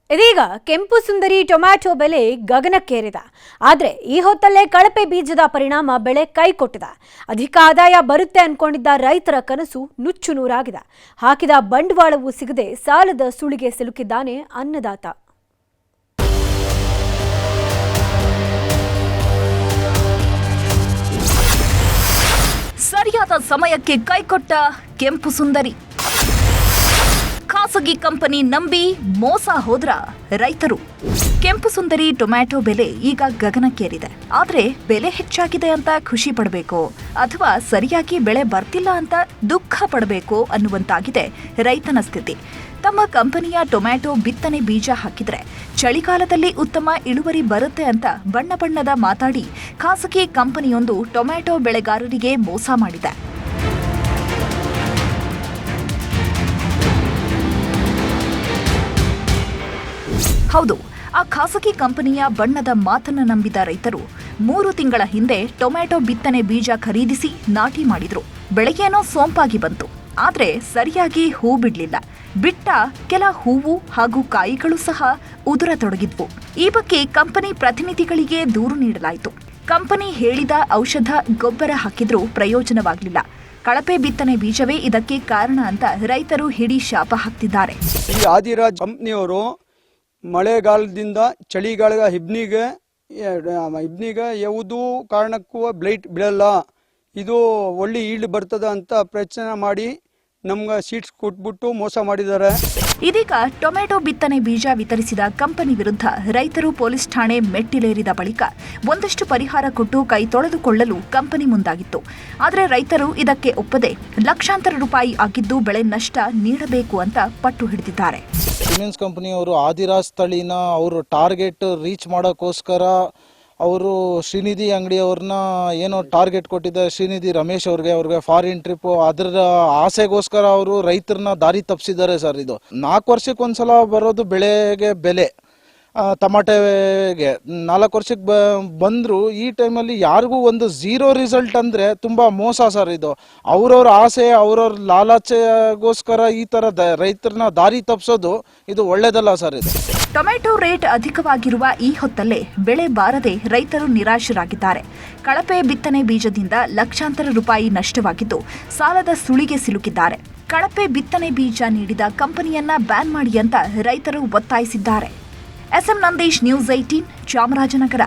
ಇದೀಗ ಕೆಂಪು ಸುಂದರಿ ಟೊಮ್ಯಾಟೊ ಬೆಲೆ ಗಗನಕ್ಕೇರಿದೆ. ಆದರೆ ಈ ಹೊತ್ತಲ್ಲೇ ಕಳಪೆ ಬೀಜದ ಪರಿಣಾಮ ಬೆಳೆ ಕೈಕೊಟ್ಟಿದೆ. ಅಧಿಕ ಆದಾಯ ಬರುತ್ತೆ ಅನ್ಕೊಂಡಿದ್ದ ರೈತರ ಕನಸು ನುಚ್ಚು ನೂರಾಗಿದೆ. ಹಾಕಿದ ಬಂಡವಾಳವೂ ಸಿಗದೆ ಸಾಲದ ಸುಳಿಗೆ ಸಿಲುಕಿದ್ದಾನೆ ಅನ್ನದಾತ. ಸರಿಯಾದ ಸಮಯಕ್ಕೆ ಕೈಕೊಟ್ಟ ಕೆಂಪು ಸುಂದರಿ. ಖಾಸಗಿ ಕಂಪನಿ ನಂಬಿ ಮೋಸ ಹೋದ್ರ ರೈತರು. ಕೆಂಪು ಸುಂದರಿ ಟೊಮ್ಯಾಟೊ ಬೆಲೆ ಈಗ ಗಗನಕ್ಕೇರಿದೆ. ಆದ್ರೆ ಬೆಲೆ ಹೆಚ್ಚಾಗಿದೆ ಅಂತ ಖುಷಿ ಪಡಬೇಕೋ ಅಥವಾ ಸರಿಯಾಗಿ ಬೆಳೆ ಬರ್ತಿಲ್ಲ ಅಂತ ದುಃಖ ಪಡಬೇಕೋ ಅನ್ನುವಂತಾಗಿದೆ ರೈತನ ಸ್ಥಿತಿ. ತಮ್ಮ ಕಂಪನಿಯ ಟೊಮ್ಯಾಟೊ ಬಿತ್ತನೆ ಬೀಜ ಹಾಕಿದ್ರೆ ಚಳಿಗಾಲದಲ್ಲಿ ಉತ್ತಮ ಇಳುವರಿ ಬರುತ್ತೆ ಅಂತ ಬಣ್ಣ ಬಣ್ಣದ ಮಾತಾಡಿ ಖಾಸಗಿ ಕಂಪನಿಯೊಂದು ಟೊಮ್ಯಾಟೊ ಬೆಳೆಗಾರರಿಗೆ ಮೋಸ ಮಾಡಿದೆ. ಹೌದು, ಆ ಖಾಸಗಿ ಕಂಪನಿಯ ಬಣ್ಣದ ಮಾತನ್ನ ನಂಬಿದ ರೈತರು 3 ತಿಂಗಳ ಹಿಂದೆ ಟೊಮ್ಯಾಟೊ ಬಿತ್ತನೆ ಬೀಜ ಖರೀದಿಸಿ ನಾಟಿ ಮಾಡಿದ್ರು. ಬೆಳೆಗೇನೋ ಸೋಂಪಾಗಿ ಬಂತು, ಆದ್ರೆ ಸರಿಯಾಗಿ ಹೂ ಬಿಡ್ಲಿಲ್ಲ. ಬಿಟ್ಟ ಕೆಲ ಹೂವು ಹಾಗೂ ಕಾಯಿಗಳು ಸಹ ಉದುರತೊಡಗಿದ್ವು. ಈ ಬಗ್ಗೆ ಕಂಪನಿ ಪ್ರತಿನಿಧಿಗಳಿಗೆ ದೂರು ನೀಡಲಾಯಿತು. ಕಂಪನಿ ಹೇಳಿದ ಔಷಧ ಗೊಬ್ಬರ ಹಾಕಿದ್ರೂ ಪ್ರಯೋಜನವಾಗಲಿಲ್ಲ. ಕಳಪೆ ಬಿತ್ತನೆ ಬೀಜವೇ ಇದಕ್ಕೆ ಕಾರಣ ಅಂತ ರೈತರು ಹಿಡಿ ಶಾಪ ಹಾಕ್ತಿದ್ದಾರೆ. ಈ ಆದಿರಾಜ್ ಕಂಪ್ನಿಯವರು ಮಳೆಗಾಲದಿಂದ ಚಳಿಗಾಲ ಇಬ್ನಿಗೆ ಯಾವುದೂ ಕಾರಣಕ್ಕೂ ಬ್ಲೈಟ್ ಬೀಳಲ್ಲ, ಇದು ಒಳ್ಳೆ ಈಲ್ಡ್ ಬರ್ತದ ಅಂತ ಪ್ರಯತ್ನ ಮಾಡಿ ನಮ್ಗೆ ಸೀಡ್ಸ್ ಕೊಟ್ಬಿಟ್ಟು ಮೋಸ ಮಾಡಿದ್ದಾರೆ. ಇದೀಗ ಟೊಮ್ಯಾಟೊ ಬಿತ್ತನೆ ಬೀಜ ವಿತರಿಸಿದ ಕಂಪನಿ ವಿರುದ್ಧ ರೈತರು ಪೊಲೀಸ್ ಠಾಣೆ ಮೆಟ್ಟಿಲೇರಿದ ಬಳಿಕ ಒಂದಷ್ಟು ಪರಿಹಾರ ಕೊಟ್ಟು ಕೈ ತೊಳೆದುಕೊಳ್ಳಲು ಕಂಪನಿ ಮುಂದಾಗಿತ್ತು. ಆದರೆ ರೈತರು ಇದಕ್ಕೆ ಒಪ್ಪದೆ ಲಕ್ಷಾಂತರ ರೂಪಾಯಿ ಆಗಿದ್ದು ಬೆಳೆ ನಷ್ಟ ನೀಡಬೇಕು ಅಂತ ಪಟ್ಟು ಹಿಡಿದಿದ್ದಾರೆ. ಸಿಮೆನ್ಸ್ ಕಂಪನಿಯವರು ಆದಿರಾಜ್ ತಳಿನ ಅವರು ಟಾರ್ಗೆಟ್ ರೀಚ್ ಮಾಡೋಕ್ಕೋಸ್ಕರ ಅವರು ಶ್ರೀನಿಧಿ ಅಂಗಡಿಯವ್ರನ್ನ ಏನೋ ಟಾರ್ಗೆಟ್ ಕೊಟ್ಟಿದ್ದಾರೆ. ಶ್ರೀನಿಧಿ ರಮೇಶ್ ಅವ್ರಿಗೆ ಫಾರಿನ್ ಟ್ರಿಪ್ ಅದರ ಆಸೆಗೋಸ್ಕರ ಅವರು ರೈತರನ್ನ ದಾರಿ ತಪ್ಪಿಸಿದ್ದಾರೆ ಸರ್. ಇದು 4 ವರ್ಷಕ್ಕೆ ಒಂದ್ಸಲ ಬರೋದು ಬೆಳೆಗೆ ಬೆಲೆ. ಟಮಾಟೆಗೆ 4 ವರ್ಷಕ್ಕೆ ಬಂದ್ರು ಈ ಟೈಮಲ್ಲಿ ಯಾರಿಗೂ ಒಂದು ಝೀರೋ ರಿಸಲ್ಟ್ ಅಂದ್ರೆ ತುಂಬಾ ಮೋಸ ಸರ್. ಇದು ಅವ್ರವ್ರ ಆಸೆ ಅವ್ರವ್ರ ಲಾಲಚೆಗೋಸ್ಕರ ಈ ತರ ರೈತರನ್ನ ದಾರಿ ತಪ್ಪಿಸೋದು ಇದು ಒಳ್ಳೇದಲ್ಲ ಸರ್. ಇದು ಟೊಮ್ಯಾಟೊ ರೇಟ್ ಅಧಿಕವಾಗಿರುವ ಈ ಹೊತ್ತಲ್ಲೇ ಬೆಳೆ ಬಾರದೆ ರೈತರು ನಿರಾಶರಾಗಿದ್ದಾರೆ. ಕಳಪೆ ಬಿತ್ತನೆ ಬೀಜದಿಂದ ಲಕ್ಷಾಂತರ ರೂಪಾಯಿ ನಷ್ಟವಾಗಿದ್ದು ಸಾಲದ ಸುಳಿಗೆ ಸಿಲುಕಿದ್ದಾರೆ. ಕಳಪೆ ಬಿತ್ತನೆ ಬೀಜ ನೀಡಿದ ಕಂಪನಿಯನ್ನ ಬ್ಯಾನ್ ಮಾಡಿ ಅಂತ ರೈತರು ಒತ್ತಾಯಿಸಿದ್ದಾರೆ. S M Nandish, news 18, Chamarajanagar.